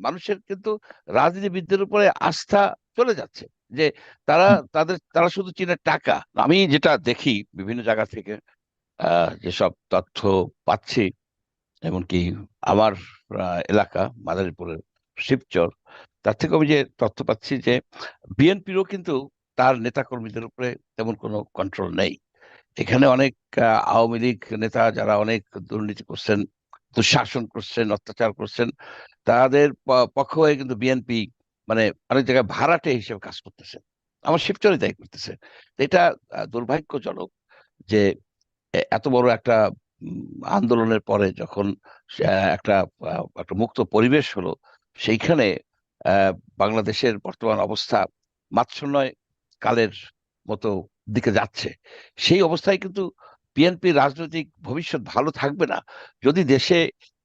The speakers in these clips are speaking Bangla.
মানুষের কিন্তু রাজনীতিবিদদের উপরে আস্থা চলে যাচ্ছে, যে তারা হুম, তারা শুধু চীনের টাকা। আমি যেটা দেখি বিভিন্ন জায়গা থেকে যেসব তথ্য পাচ্ছি, এমনকি আমার এলাকা মাদারীপুরের শিবচর, তার থেকে আমি যে তথ্য পাচ্ছি যে বিএনপিরও কিন্তু তার নেতাকর্মীদের উপরে তেমন কোনো কন্ট্রোল নেই। এখানে অনেক আওয়ামী লীগ নেতা যারা অনেক দুর্নীতি করছেন, দুঃশাসন করছেন, অত্যাচার করছেন, তাদের পক্ষ হয়ে কিন্তু বিএনপি মানে অনেক জায়গায় ভাড়াটে হিসেবে কাজ করতেছে। আমার শিবচরে তাই করতেছে। তো এটা দুর্ভাগ্যজনক যে এত বড় একটা উম, আন্দোলনের পরে যখন একটা একটা মুক্ত পরিবেশ হলো, সেইখানে আহ, বাংলাদেশের বর্তমান অবস্থা মাৎসন্যয় কালের মতো দিকে যাচ্ছে। সেই অবস্থায় কিন্তু বিএনপি রাজনৈতিক ভবিষ্যৎ ভালো থাকবে না যদি দেশে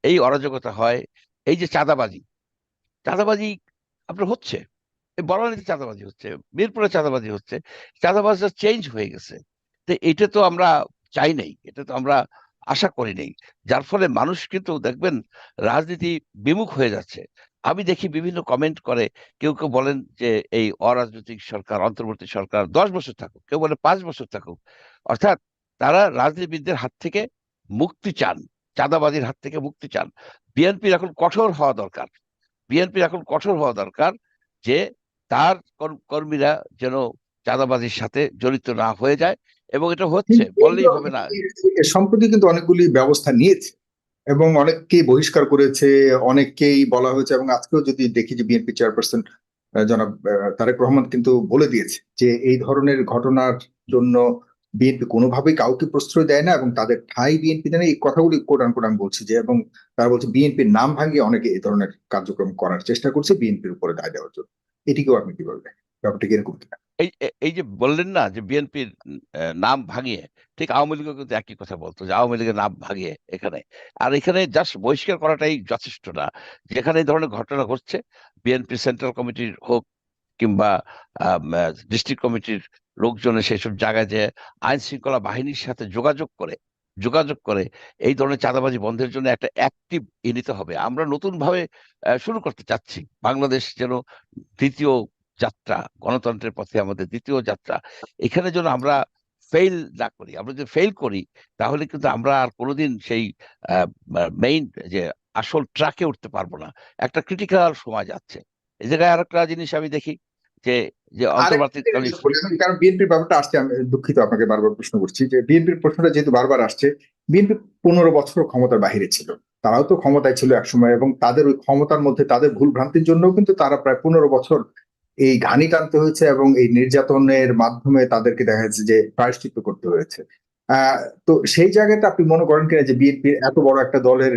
এই অরাজকতা হয়। এই যে চাঁদাবাজি, চাঁদাবাজি আপনার হচ্ছে, এই বনানীতে চাঁদাবাজি হচ্ছে, মিরপুরে চাঁদাবাজি হচ্ছে, চাঁদাবাজটা চেঞ্জ হয়ে গেছে। তো এটা তো আমরা চাই নাই, এটা তো আমরা আশা করি নাই। যার ফলে মানুষ কিন্তু দেখবেন রাজনীতি বিমুখ হয়ে যাচ্ছে। আমি দেখি বিভিন্ন কমেন্ট করে, কেউ কেউ বলেন যে এই অরাজনৈতিক সরকার, অন্তর্বর্তী সরকার 10 বছর থাকুক, কেউ বলে 5 বছর থাকুক। অর্থাৎ তারা রাজনীতিবিদদের হাত থেকে মুক্তি চান, চাঁদাবাজির হাত থেকে মুক্তি চান। বিএনপির এখন কঠোর হওয়া দরকার, বিএনপির এখন কঠোর হওয়া দরকার, যে তার কর্মীরা যেন চাঁদাবাজির সাথে জড়িত না হয়ে যায়। এবং এটা হচ্ছে, কিন্তু বললেই হবে না। সম্প্রতি কিন্তু অনেকগুলি ব্যবস্থা নিয়েছে এবং অনেককেই বহিষ্কার করেছে, অনেককেই বলা হয়েছে। এবং আজকেও যদি দেখি যে বিএনপি চেয়ারপারসন জনাব তারেক রহমান কিন্তু বলে দিয়েছে যে এই ধরনের ঘটনার জন্য বিএনপি কোনোভাবেই কাউকে প্রশ্রয় দেয় না এবং তাদের ঠাঁই বিএনপি দেয় না। এই কথাগুলি কোট আনকোট আমি বলছি যে, এবং তারা বলছে বিএনপির নাম ভাঙিয়ে অনেকে এই ধরনের কার্যক্রম করার চেষ্টা করছে বিএনপির উপরে দায় দেওয়ার জন্য। এটিকেও আপনি কি বলবেন, ব্যাপারটা কি এরকম কিনা? এই যে বললেন না যে বিএনপির নাম ভাঙিয়ে, ঠিক আওয়ামী লীগও কিন্তু একই কথা বলতো যে আওয়ামী লীগের নাম ভাঙিয়ে এখানে। আর এখানে জাস্ট বহিষ্কার করাটাই যথেষ্ট না। যেখানে এই ধরনের ঘটনা ঘটছে, বিএনপি সেন্ট্রাল কমিটির হোক কিংবা ডিস্ট্রিক্ট কমিটির লোকজনের সেসব জায়গায় যে আইন শৃঙ্খলা বাহিনীর সাথে যোগাযোগ করে এই ধরনের চাঁদাবাজি বন্ধের জন্য একটা অ্যাক্টিভ নিতে হবে। আমরা নতুন ভাবে শুরু করতে চাচ্ছি, বাংলাদেশ যেন দ্বিতীয় যাত্রা, গণতন্ত্রের পথে আমাদের দ্বিতীয় যাত্রা, এখানে যেন আমরা ফেল না করি। আমরা যদি ফেল করি, তাহলে কিন্তু আমরা আর কোনোদিন সেই মেইন যে আসল ট্রাকে উঠতে পারবো না। একটা ক্রিটিক্যাল সময় যাচ্ছে। এই জায়গায় আরেকটা জিনিস আমি দেখি, যে যে আরেকটা অন্তর্বর্তীকালীন জিনিস বলি আমি, কারণ বিএনপির ব্যাপারটা আসছে, আমি দুঃখিত আপনাকে বারবার প্রশ্ন করছি যে বিএনপির প্রশ্নটা যেহেতু বারবার আসছে। বিএনপি 15 বছর ক্ষমতার বাহিরে ছিল, তারাও তো ক্ষমতায় ছিল একসময়, এবং তাদের ওই ক্ষমতার মধ্যে তাদের ভুল ভ্রান্তির জন্য কিন্তু তারা প্রায় 15 বছর এই ঘানি টানতে হয়েছে এবং এই নির্যাতনের মাধ্যমে তাদেরকে দেখা যাচ্ছে যে প্রায়শ্চিত্ত করতে হয়েছে। আহ তো সেই জায়গাটা আপনি মনে করেন কিনা যে বিএনপির এত বড় একটা দলের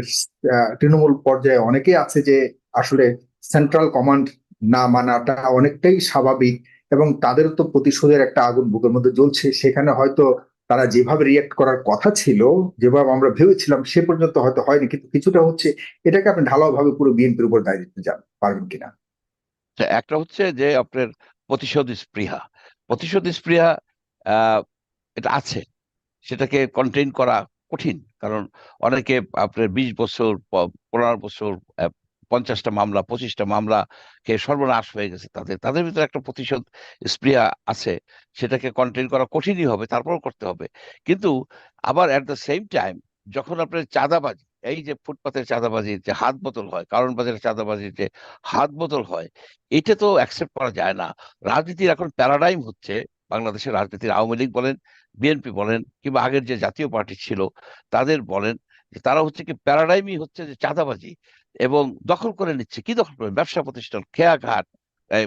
তৃণমূল পর্যায়ে অনেকেই আছে যে আসলে সেন্ট্রাল কমান্ড না মানাটা অনেকটাই স্বাভাবিক, এবং তাদেরও তো প্রতিশোধের একটা আগুন বুকের মধ্যে জ্বলছে, সেখানে হয়তো তারা যেভাবে রিয়েক্ট করার কথা ছিল, যেভাবে আমরা ভেবেছিলাম সে পর্যন্ত হয়তো হয়নি, কিন্তু কিছুটা হচ্ছে। এটাকে আপনি ঢালাও ভাবে পুরো বিএনপির উপর দায় দিতে যান পারবেন কিনা? একটা হচ্ছে যে আপনার প্রতিশোধ স্পৃহা, প্রতিশোধ স্পৃহা আহ এটা আছে, সেটাকে কন্টেইন করা কঠিন। কারণ অনেকে আপনার 20 বছর 15 বছর 50টা মামলা 25টা মামলা খেয়ে সর্বনাশ হয়ে গেছে, তাদের তাদের ভিতরে একটা প্রতিশোধ স্পৃহা আছে। সেটাকে কন্টেইন করা কঠিনই হবে, তারপরও করতে হবে। কিন্তু আবার অ্যাট দ্য সেম টাইম, যখন আপনার চাঁদাবাজি, এই যে ফুটপাতের চাঁদাবাজির যে হাত বোতল হয়, কারণ বাজারের চাঁদাবাজির যে হাত বোতল হয়, এটা তো অ্যাকসেপ্ট করা যায় না। রাজনীতির এখন প্যারাডাইম হচ্ছে, বাংলাদেশের রাজনীতির আওয়ামী লীগ বলেন, বিএনপি বলেন, কিংবা আগের যে জাতীয় পার্টি ছিল তাদের বলেন, যে তারা হচ্ছে কি প্যারাডাইমই হচ্ছে যে চাঁদাবাজি। এবং দখল করে নিচ্ছে, কি দখল করে, ব্যবসা প্রতিষ্ঠান, খেয়াঘাট, এই,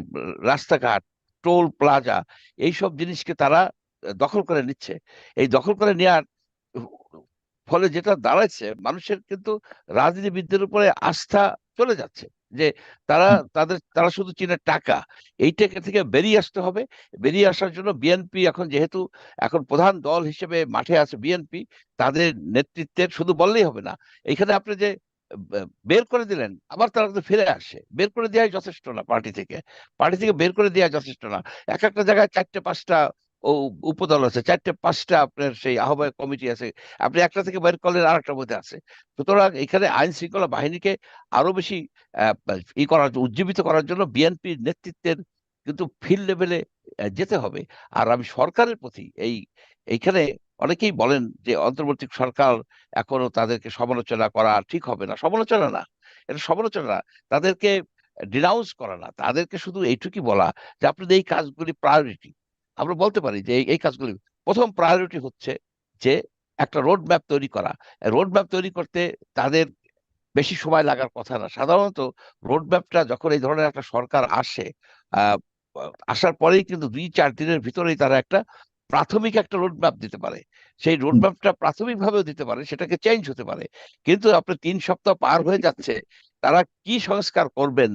রাস্তাঘাট, টোল প্লাজা, এইসব জিনিসকে তারা দখল করে নিচ্ছে। এই দখল করে নেওয়ার ফলে যেটা দাঁড়াচ্ছে, মানুষের কিন্তু রাজনীতিবিদদের উপরে আস্থা চলে যাচ্ছে, যে তারা তারা শুধু চীনের টাকা। এইটাকে থেকে বেরিয়ে আসতে হবে। বেরিয়ে আসার জন্য বিএনপি এখন যেহেতু এখন প্রধান দল হিসেবে মাঠে আছে বিএনপি, তাদের নেতৃত্বের শুধু বললেই হবে না। এখানে আপনি যে বের করে দিলেন, আবার তারা কিন্তু ফিরে আসে, বের করে দেওয়াই যথেষ্ট না, পার্টি থেকে বের করে দেওয়া যথেষ্ট না। এক একটা জায়গায় 4টে 5টা ও উপদল আছে, 4-5টা আপনার সেই আহ্বায়ক কমিটি আছে, আপনি একটা থেকে বের করলেন আরেকটার মধ্যে আছে। সুতরাং এখানে আইন শৃঙ্খলা বাহিনীকে আরো বেশি আহ, উজ্জীবিত করার জন্য বিএনপির নেতৃত্বের কিন্তু ফিল্ড লেভেলে যেতে হবে। আর আমি সরকারের প্রতি এইখানে অনেকেই বলেন যে অন্তর্বর্তী সরকার এখনো তাদেরকে সমালোচনা করা ঠিক হবে না, সমালোচনা না, এটা সমালোচনা না, তাদেরকে ডিনাউন্স করা না, তাদেরকে শুধু এইটুকুই বলা যে আপনাদের এই কাজগুলি প্রায়োরিটি। আমরা বলতে পারি যে এই এই কাজগুলি প্রথম প্রায়োরিটি হচ্ছে যে একটা রোড ম্যাপ তৈরি করা। রোড ম্যাপ তৈরি করতে তাদের বেশি সময় লাগার কথা না। সাধারণত রোড ম্যাপটা যখন এই ধরনের একটা সরকার আসে, আহ আসার পরেই কিন্তু 2-4 দিনের ভিতরেই তারা একটা প্রাথমিক একটা রোড ম্যাপ দিতে পারে। সেই রোড হুম। ম্যাপটা প্রাথমিকভাবেও দিতে পারে, সেটাকে চেঞ্জ হতে পারে। কিন্তু আপনি 3 সপ্তাহ পার হয়ে যাচ্ছে, তারা কি সংস্কার করবেন,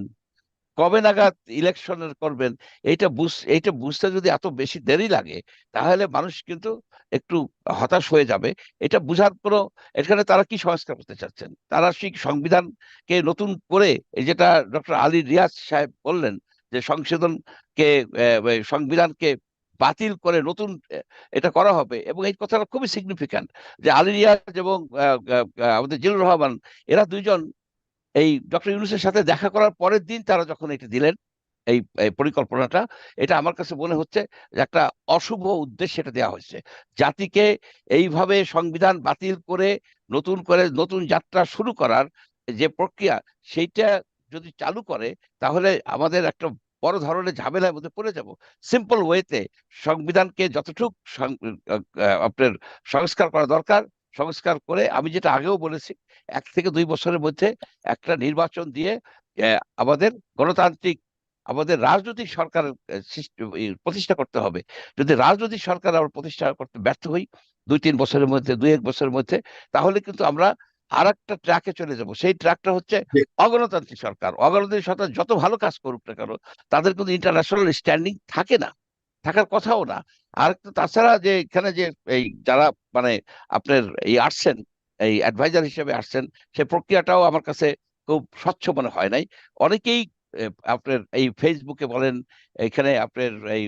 কবে নাগাদ ইলেকশনের করবেন, এইটা বুঝতে যদি এত বেশি দেরি লাগে, তাহলে মানুষ কিন্তু একটু হতাশ হয়ে যাবে। এটা বুঝার কোনো, এখানে তারা কি সংস্কার করতে চাচ্ছেন, তারা সেই সংবিধানকে নতুন করে, এই যেটা ডক্টর আলী রিয়াজ সাহেব বললেন যে সংশোধনকে, সংবিধানকে বাতিল করে নতুন এটা করা হবে, এবং এই কথাটা খুবই সিগনিফিক্যান্ট যে আলী রিয়াজ এবং আমাদের জিল্লুর রহমান, এরা দুইজন এই ডক্টর ইউনূসের সাথে দেখা করার পরের দিন তারা যখন এটি দিলেন, এই এই পরিকল্পনাটা, এটা আমার কাছে মনে হচ্ছে যে একটা অশুভ উদ্দেশ্যে এটা দেওয়া হয়েছে। জাতিকে এইভাবে সংবিধান বাতিল করে নতুন করে নতুন যাত্রা শুরু করার যে প্রক্রিয়া, সেইটা যদি চালু করে, তাহলে আমাদের একটা বড় ধরনের ঝামেলার মধ্যে পড়ে যাব। সিম্পল ওয়েতে সংবিধানকে যতটুকু আপনার সংস্কার করা দরকার সংস্কার করে, আমি যেটা আগেও বলেছি, 1 থেকে 2 বছরের মধ্যে একটা নির্বাচন দিয়ে আমাদের গণতান্ত্রিক, আমাদের রাজনৈতিক সরকার প্রতিষ্ঠা করতে হবে। যদি রাজনৈতিক সরকার আমরা প্রতিষ্ঠা করতে ব্যর্থ হই 2-3 বছরের মধ্যে, 2-1 বছরের মধ্যে, তাহলে কিন্তু আমরা আর একটা ট্র্যাকে চলে যাব। সেই ট্র্যাকটা হচ্ছে অগণতান্ত্রিক সরকার। অগণতান্ত্রিক সরকার যত ভালো কাজ করুক না কেন, তাদের কিন্তু ইন্টারন্যাশনাল স্ট্যান্ডিং থাকে না, থাকার কথাও না। আর তো তাছাড়া যে এখানে যে এই যারা মানে আপনার এই আসছেন, এই অ্যাডভাইজার হিসেবে আসছেন, সেই প্রক্রিয়াটাও আমার কাছে খুব স্বচ্ছ মনে হয় নাই। অনেকেই আপনার এই ফেসবুকে বলেন, এখানে আপনার এই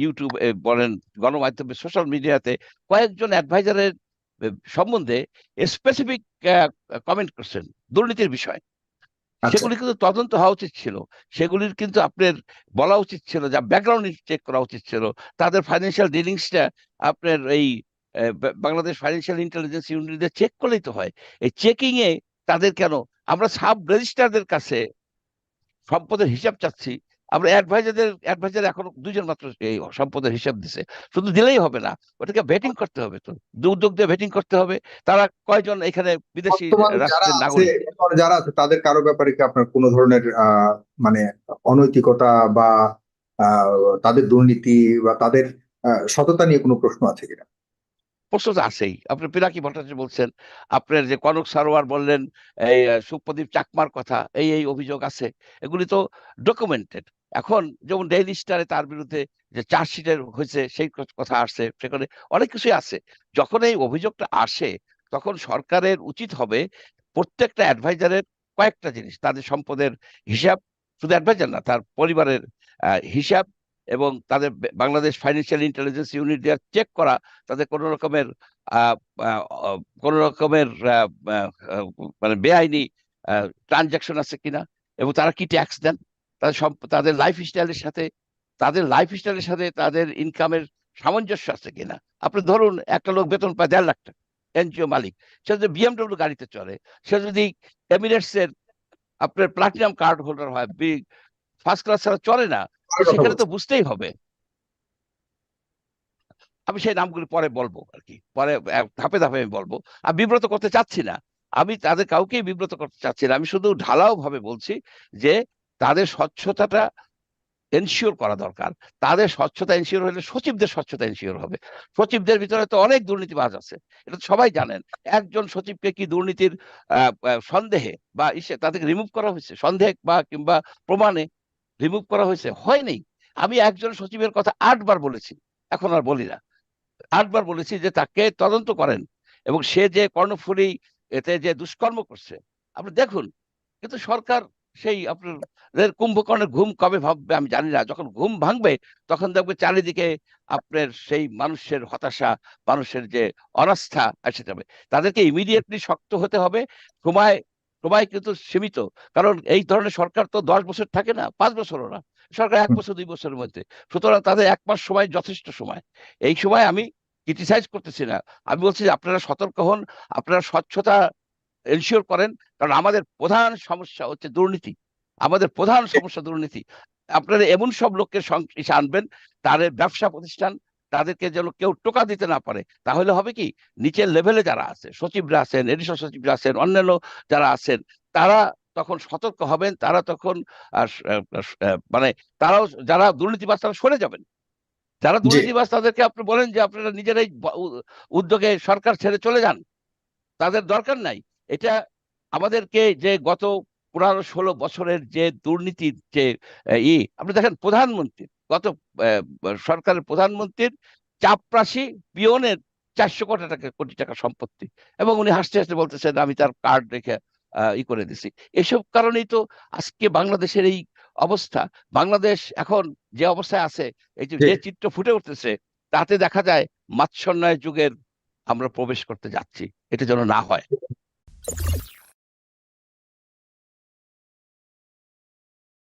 ইউটিউব বলেন, গণমাধ্যমে, সোশ্যাল মিডিয়াতে কয়েকজন অ্যাডভাইজারের সম্বন্ধে স্পেসিফিক কমেন্ট করছেন দুর্নীতির বিষয়। আচ্ছা। সেগুলি কিন্তু তদন্ত হওয়া উচিত ছিল, সেগুলির কিন্তু আপনার বলা উচিত ছিল, যা ব্যাকগ্রাউন্ড চেক করা উচিত ছিল, তাদের ফাইন্যান্সিয়াল ডিলিংসটা আপনার এই বাংলাদেশ ফাইন্যান্সিয়াল ইন্টেলিজেন্স ইউনিটদের চেক করলেই তো হয়। এই চেকিং এ তাদের কেন, আমরা সাব রেজিস্ট্রারদের কাছে সম্পদের হিসাব চাচ্ছি, আমরা অ্যাডভাইজার এখন 2 জন মাত্র এই সম্পদের হিসাব দিছে। শুধু দিলেই হবে না, ওটাকে ভেটিং করতে হবে, তো দুদক দিয়ে ভেটিং করতে হবে, তারা কয়জন এখানে বিদেশি বর্তমান যারা রাষ্ট্রের আছে, নাগরিক। বর্তমানে যারা আছে তাদের কারো ব্যাপারে কি আপনার কোনো ধরনের মানে অনৈতিকতা বা আহ, তাদের দুর্নীতি বা তাদের সততা নিয়ে কোনো প্রশ্ন আছে কিনা? প্রশ্ন তো আছেই। আপনি পিনাকি ভট্টাচার্য বলছেন, আপনার যে কনক সারোয়ার বললেন, এই সুপ্রদীপ চাকমার কথা, এই অভিযোগ আছে, এগুলি তো ডকুমেন্টেড। এখন যেমন ডেইলি স্টারে তার বিরুদ্ধে যে চার্জশিটের হয়েছে, সেই কথা আসছে, সেখানে অনেক কিছুই আছে। যখন এই অভিযোগটা আসে, তখন সরকারের উচিত হবে প্রত্যেকটা অ্যাডভাইজারের কয়েকটা জিনিস, তাদের সম্পদের হিসাব, শুধু অ্যাডভাইজার না, তার পরিবারের হিসাব, এবং তাদের বাংলাদেশ ফাইন্যান্সিয়াল ইন্টেলিজেন্স ইউনিট দিয়ে চেক করা, তাদের কোনো রকমের আহ, আহ, কোনো রকমের মানে বেআইনি ট্রানজাকশন আছে কিনা, এবং তারা কি ট্যাক্স দেন, তাদের লাইফ স্টাইলের সাথে তাদের ইনকামের সামঞ্জস্য আছে কিনা। আপনি ধরুন একটা লোক বেতন পায় 1.5 লাখ টাকা, এনজিও মালিক, সে যদি বিএমডব্লিউ গাড়িতে চলে, সে যদি এমিরেটস এর আপনার প্লাটিনাম কার্ড হোল্ডার হয়, ফার্স্ট ক্লাস ছাড়া চলে না, তো কার কথা সেখানে তো বলছেন? বুঝতেই হবে। আমি সেই নামগুলি পরে বলবো আর কি, পরে ধাপে ধাপে আমি বলবো। আমি বিব্রত করতে চাচ্ছি না, আমি তাদের কাউকেই বিব্রত করতে চাচ্ছি না, আমি শুধু ঢালাও ভাবে বলছি যে তাদের স্বচ্ছতাটা এনশিওর করা দরকার। তাদের স্বচ্ছতা এনশিওর হলে সচিবদের স্বচ্ছতা এনশিওর হবে। সচিবদের ভিতরে তো অনেক দুর্নীতিবাজ আছে, এটা তো সবাই জানেন। একজন সচিবকে কি দুর্নীতির সন্দেহে বা তাদেরকে রিমুভ করা হয়েছে, সন্দেহ বা কিংবা প্রমাণে রিমুভ করা হয়েছে? হয়নি। আমি একজন সচিবের কথা 8 বার বলেছি, এখন আর বলি না। 8 বার বলেছি যে তাকে তদন্ত করেন, এবং সে যে কর্ণফুলী এতে যে দুষ্কর্ম করছে আপনি দেখুন, কিন্তু সরকার সেই আপনাদের কুম্ভকর্ণের ঘুম কবে ভাববে আমি জানি না। যখন ঘুম ভাঙবে তখন দেখবে চারিদিকে আপনার সেই মানুষের হতাশা, মানুষের যে অনাস্থা এসে যাবে। তাদেরকে ইমিডিয়েটলি শক্ত হতে হবে। সময় সময় কিন্তু সীমিত, কারণ এই ধরনের সরকার তো 10 বছর থাকে না, 5 বছরও না, সরকার 1 বছর 2 বছরের মধ্যে। সুতরাং তাদের 1 মাস সময় যথেষ্ট সময়। এই সময় আমি ক্রিটিসাইজ করতেছি না, আমি বলছি যে আপনারা সতর্ক হন, আপনারা স্বচ্ছতা এনশিওর করেন। কারণ আমাদের প্রধান সমস্যা হচ্ছে দুর্নীতি, আমাদের প্রধান সমস্যা দুর্নীতি। আপনারা এমন সব লোককে ইসে আনবেন, তাদের ব্যবসা প্রতিষ্ঠান, তাদেরকে যেন কেউ টোকা দিতে না পারে। তাহলে হবে কি, নিচের লেভেলে যারা আছে, সচিবরা আছেন, এডিশনাল সচিবরা আছেন, অন্যান্য যারা আছেন, তারা তখন সতর্ক হবেন। তারা তখন মানে তারাও, যারা দুর্নীতিবাজ তারা সরে যাবেন। যারা জি। দুর্নীতিবাজ তাদেরকে আপনি বলেন যে আপনারা নিজেরাই উদ্যোগে সরকার ছেড়ে চলে যান, তাদের দরকার নাই। এটা আমাদেরকে যে গত 15-16 বছরের যে দুর্নীতির যে আপনি দেখেন প্রধানমন্ত্রী, গত সরকারের প্রধানমন্ত্রীর চাপরাশি পিয়নের 400 কোটি টাকা সম্পত্তি, এবং উনি হাসতে হাসতে বলতেছেন আমি তার কার্ড রেখে করে দিছি। এসব কারণেই তো আজকে বাংলাদেশের এই অবস্থা। বাংলাদেশ এখন যে অবস্থায় আছে, এই যে জি। যে চিত্র ফুটে উঠতেছে, তাতে দেখা যায় মাৎসন্যায় যুগের আমরা প্রবেশ করতে যাচ্ছি। এটা যেন না হয়।